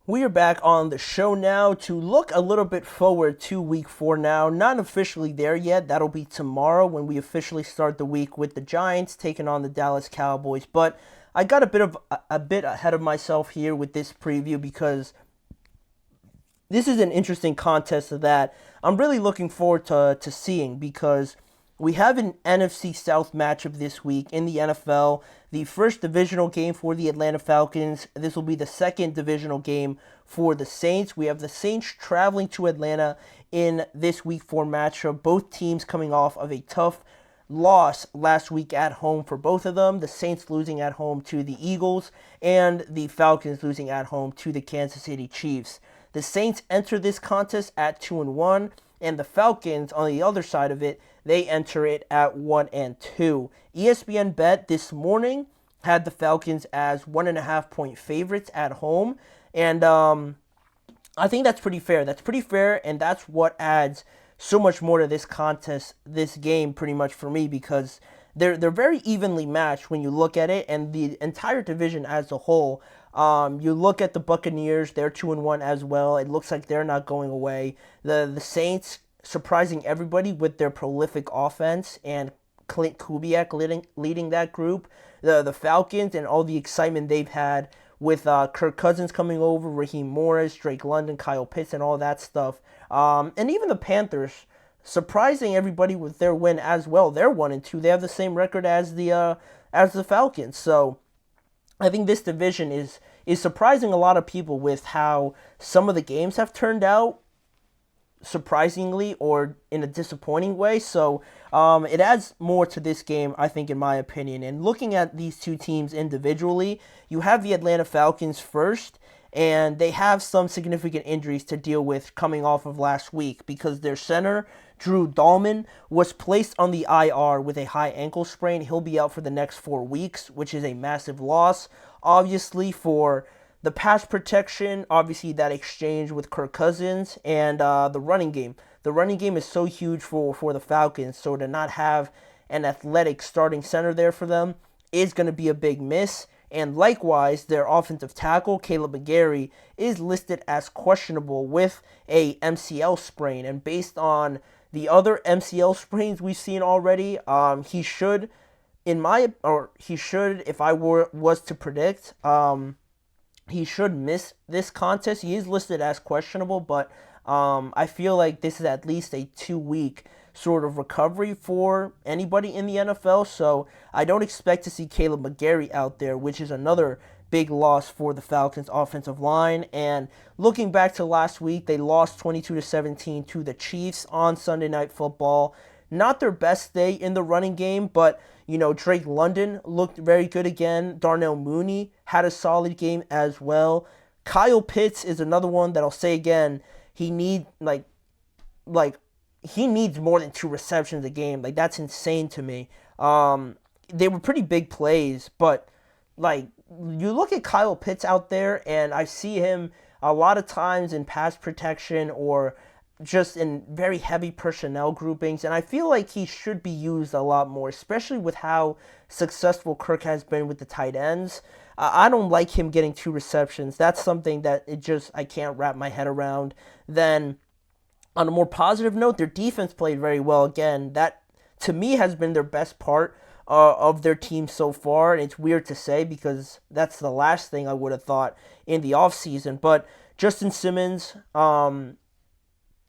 We are back on the show now to look a little bit forward to week 4 now. Not officially there yet. That'll be tomorrow when we officially start the week with the Giants taking on the Dallas Cowboys. But I got a bit ahead of myself here with this preview because this is an interesting contest that I'm really looking forward to seeing because we have an NFC South matchup this week in the NFL. The first divisional game for the Atlanta Falcons. This will be the second divisional game for the Saints. We have the Saints traveling to Atlanta in this week 4 matchup. Both teams coming off of a tough loss last week at home for both of them. The Saints losing at home to the Eagles and the Falcons losing at home to the Kansas City Chiefs. The Saints enter this contest at 2-1, and the Falcons on the other side of it, they enter it at 1-2. ESPN Bet this morning had the Falcons as 1.5-point favorites at home, and I think that's pretty fair. That's pretty fair, and that's what adds so much more to this contest, this game, pretty much for me, because they're very evenly matched when you look at it, and the entire division as a whole. You look at the Buccaneers; they're 2-1 as well. It looks like they're not going away. The Saints surprising everybody with their prolific offense and Clint Kubiak leading that group. The Falcons and all the excitement they've had with Kirk Cousins coming over, Raheem Morris, Drake London, Kyle Pitts, and all that stuff. And even the Panthers surprising everybody with their win as well. They're 1-2. They have the same record as the Falcons. So I think this division is surprising a lot of people with how some of the games have turned out, surprisingly or in a disappointing way. So it adds more to this game, I think, in my opinion. And looking at these two teams individually, you have the Atlanta Falcons first, and they have some significant injuries to deal with coming off of last week because their center, Drew Dahlman, was placed on the IR with a high ankle sprain. He'll be out for the next 4 weeks, which is a massive loss. Obviously, for the pass protection, obviously that exchange with Kirk Cousins, and the running game. The running game is so huge for the Falcons, so to not have an athletic starting center there for them is going to be a big miss. And likewise, their offensive tackle, Caleb McGarry, is listed as questionable with a MCL sprain. And based on the other MCL sprains we've seen already, he should, if I was to predict, he should miss this contest. He is listed as questionable, but I feel like this is at least a 2-week sort of recovery for anybody in the NFL. So I don't expect to see Caleb McGarry out there, which is another big loss for the Falcons offensive line. And looking back to last week, they lost 22-17 to the Chiefs on Sunday Night Football. Not their best day in the running game, but Drake London looked very good again. Darnell Mooney had a solid game as well. Kyle Pitts is another one that I'll say again. He needs he needs more than 2 receptions a game. Like, that's insane to me. They were pretty big plays, but you look at Kyle Pitts out there, and I see him a lot of times in pass protection or just in very heavy personnel groupings, and I feel like he should be used a lot more, especially with how successful Kirk has been with the tight ends. I don't like him getting 2 receptions. That's something that I can't wrap my head around. Then, on a more positive note, their defense played very well again. That, to me, has been their best part of their team so far, and it's weird to say because that's the last thing I would have thought in the offseason. But Justin Simmons,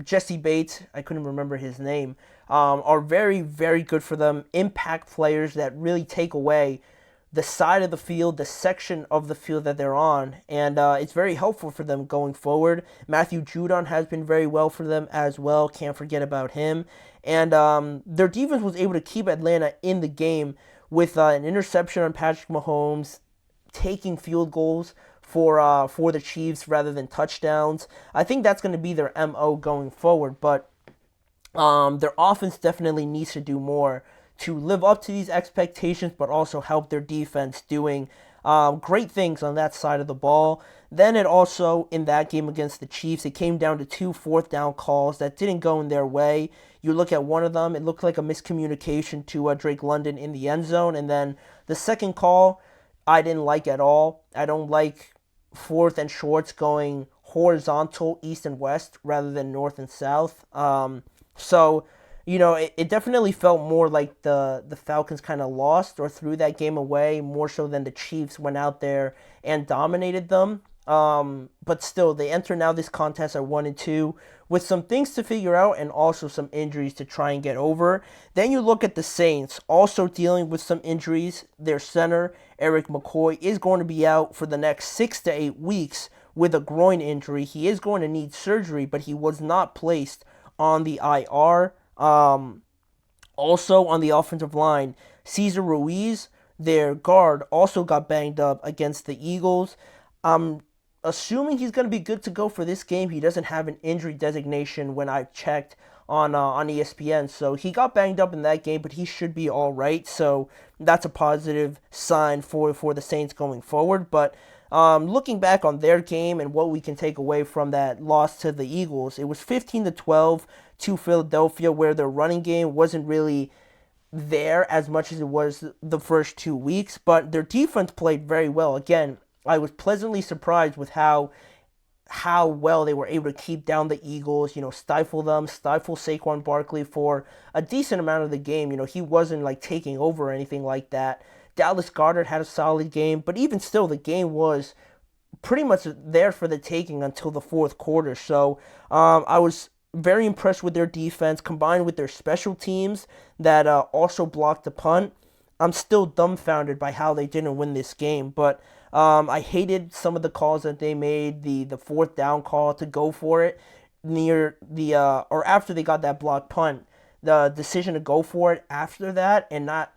Jesse Bates, I couldn't remember his name, are very, very good for them. Impact players that really take away the side of the field, the section of the field that they're on, and it's very helpful for them going forward. Matthew Judon has been very well for them as well. Can't forget about him. And their defense was able to keep Atlanta in the game with an interception on Patrick Mahomes, taking field goals for the Chiefs rather than touchdowns. I think that's going to be their MO going forward, but their offense definitely needs to do more to live up to these expectations, but also help their defense doing great things on that side of the ball. Then it also, in that game against the Chiefs, it came down to 2 fourth-down calls that didn't go in their way. You look at one of them, it looked like a miscommunication to Drake London in the end zone, and then the second call, I didn't like at all. I don't like fourth and shorts going horizontal east and west rather than north and south. So, it definitely felt more like the Falcons kind of lost or threw that game away more so than the Chiefs went out there and dominated them. But still, they enter now this contest at 1-2 with some things to figure out and also some injuries to try and get over. Then you look at the Saints, also dealing with some injuries. Their center, Eric McCoy, is going to be out for the next 6 to 8 weeks with a groin injury. He is going to need surgery, but he was not placed on the IR. Also on the offensive line, Cesar Ruiz, their guard, also got banged up against the Eagles. I'm assuming he's going to be good to go for this game. He doesn't have an injury designation when I checked on ESPN. So he got banged up in that game, but he should be all right. So that's a positive sign for the Saints going forward. But looking back on their game and what we can take away from that loss to the Eagles, it was 15-12 to Philadelphia, where their running game wasn't really there as much as it was the first 2 weeks, but their defense played very well. Again, I was pleasantly surprised with how well they were able to keep down the Eagles, stifle them, stifle Saquon Barkley for a decent amount of the game. He wasn't like taking over or anything like that. Dallas Goedert had a solid game, but even still, the game was pretty much there for the taking until the fourth quarter. So I was very impressed with their defense, combined with their special teams that also blocked the punt. I'm still dumbfounded by how they didn't win this game, but I hated some of the calls that they made. The fourth down call to go for it near the or after they got that blocked punt, the decision to go for it after that and not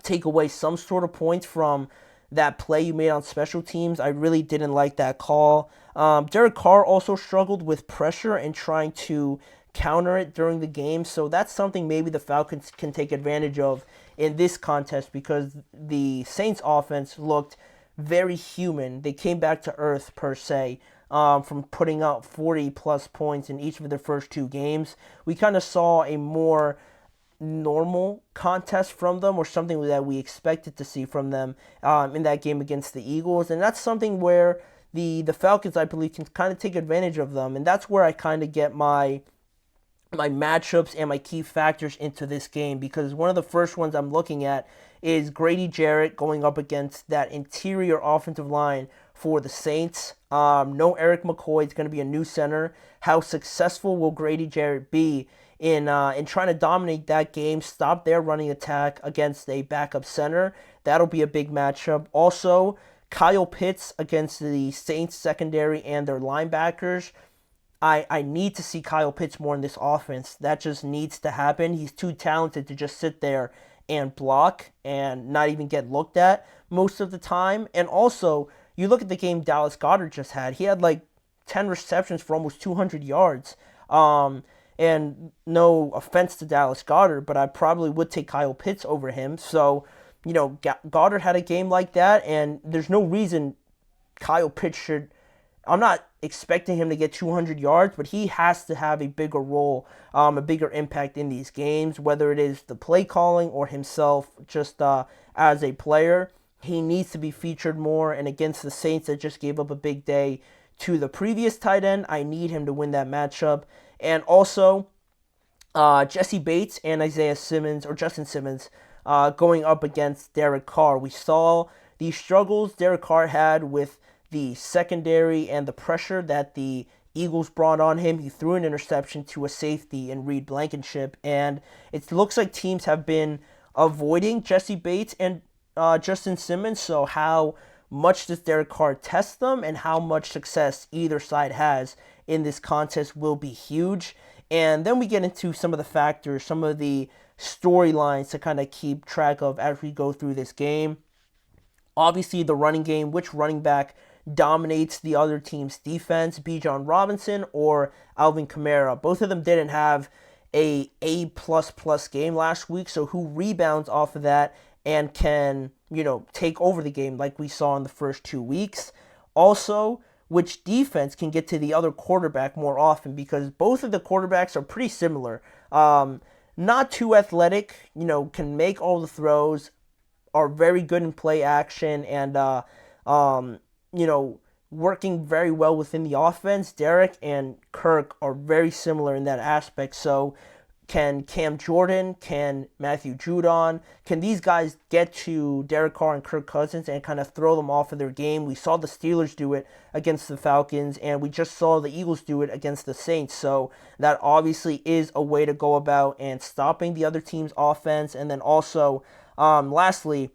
take away some sort of points from that play you made on special teams. I really didn't like that call. Derek Carr also struggled with pressure and trying to counter it during the game, so that's something maybe the Falcons can take advantage of in this contest because the Saints offense looked very human. They came back to earth, per se, from putting up 40-plus points in each of their first two games. We kind of saw a more normal contest from them, or something that we expected to see from them in that game against the Eagles, and that's something where the Falcons, I believe, can kind of take advantage of them, and that's where I kind of get my matchups and my key factors into this game, because one of the first ones I'm looking at is Grady Jarrett going up against that interior offensive line for the Saints. No Eric McCoy. It's going to be a new center. How successful will Grady Jarrett be in trying to dominate that game, stop their running attack against a backup center? That'll be a big matchup. Also, Kyle Pitts against the Saints secondary and their linebackers. I need to see Kyle Pitts more in this offense. That just needs to happen. He's too talented to just sit there and block and not even get looked at most of the time. And also, you look at the game Dallas Goedert just had. He had like 10 receptions for almost 200 yards. And no offense to Dallas Goedert, but I probably would take Kyle Pitts over him. So, Goddard had a game like that, and there's no reason Kyle Pitts should. I'm not expecting him to get 200 yards, but he has to have a bigger role, a bigger impact in these games, whether it is the play calling or himself just as a player. He needs to be featured more, and against the Saints that just gave up a big day to the previous tight end, I need him to win that matchup. And also, Jesse Bates and Justin Simmons going up against Derek Carr. We saw the struggles Derek Carr had with the secondary and the pressure that the Eagles brought on him. He threw an interception to a safety in Reed Blankenship, and it looks like teams have been avoiding Jesse Bates and Justin Simmons. So how much does Derek Carr test them, and how much success either side has in this contest will be huge. And then we get into some of the factors, some of the storylines to kind of keep track of as we go through this game. Obviously, the running game, which running back dominates the other team's defense, Bijan Robinson or Alvin Kamara. Both of them didn't have a A++ game last week, so who rebounds off of that and can, take over the game like we saw in the first 2 weeks. Also, which defense can get to the other quarterback more often, because both of the quarterbacks are pretty similar. Not too athletic, can make all the throws, are very good in play action, and working very well within the offense. Derek and Kirk are very similar in that aspect. So can Cam Jordan, can Matthew Judon, can these guys get to Derek Carr and Kirk Cousins and kind of throw them off of their game? We saw the Steelers do it against the Falcons, and we just saw the Eagles do it against the Saints. So that obviously is a way to go about and stopping the other team's offense. And then also, lastly,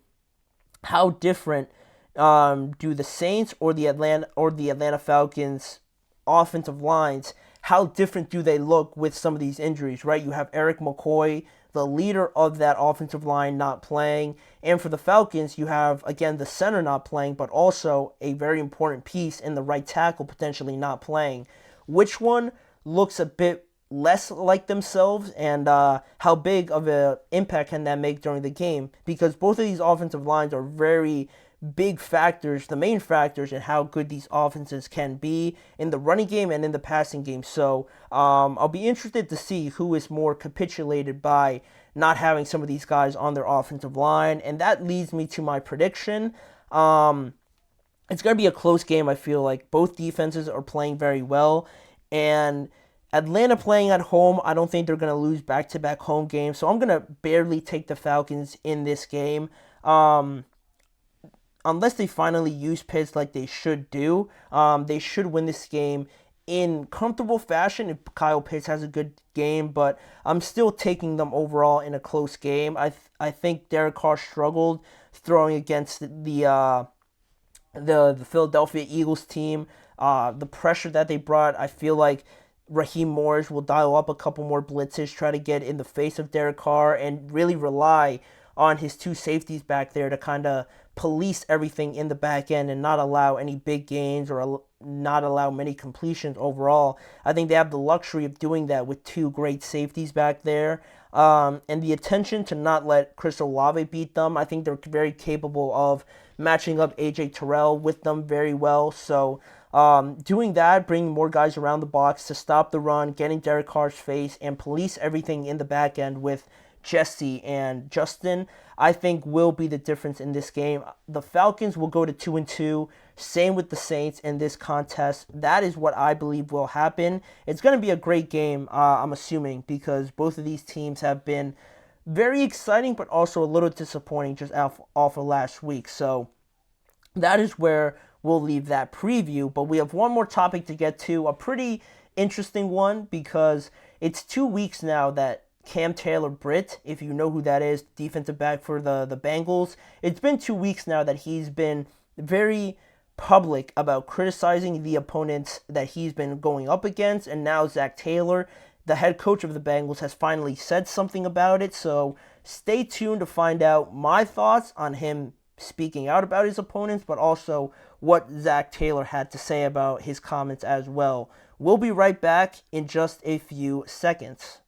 how different do the Saints or the Atlanta Falcons offensive lines, how different do they look with some of these injuries, right? You have Eric McCoy, the leader of that offensive line, not playing. And for the Falcons, you have, again, the center not playing, but also a very important piece in the right tackle potentially not playing. Which one looks a bit less like themselves, and how big of an impact can that make during the game? Because both of these offensive lines are very big factors, the main factors in how good these offenses can be in the running game and in the passing game. So I'll be interested to see who is more capitulated by not having some of these guys on their offensive line. And that leads me to my prediction. It's going to be a close game. I feel like both defenses are playing very well. And Atlanta playing at home, I don't think they're going to lose back-to-back home games. So I'm going to barely take the Falcons in this game. Unless they finally use Pitts like they should do, they should win this game in comfortable fashion if Kyle Pitts has a good game, but I'm still taking them overall in a close game. I think Derek Carr struggled throwing against the Philadelphia Eagles team. The pressure that they brought, I feel like Raheem Morris will dial up a couple more blitzes, try to get in the face of Derek Carr, and really rely on his two safeties back there to kind of police everything in the back end and not allow any big gains or not allow many completions overall. I think they have the luxury of doing that with two great safeties back there. And the attention to not let Chris Olave beat them. I think they're very capable of matching up A.J. Terrell with them very well. So doing that, bringing more guys around the box to stop the run, getting Derek Carr's face, and police everything in the back end with Jesse and Justin, I think will be the difference in this game. The Falcons will go to 2-2. Same with the Saints in this contest. That is what I believe will happen. It's going to be a great game, I'm assuming, because both of these teams have been very exciting, but also a little disappointing just off of last week. So that is where we'll leave that preview. But we have one more topic to get to, a pretty interesting one, because it's 2 weeks now that Cam Taylor-Britt, if you know who that is, defensive back for the Bengals. It's been 2 weeks now that he's been very public about criticizing the opponents that he's been going up against, and now Zach Taylor, the head coach of the Bengals, has finally said something about it. So stay tuned to find out my thoughts on him speaking out about his opponents, but also what Zach Taylor had to say about his comments as well. We'll be right back in just a few seconds.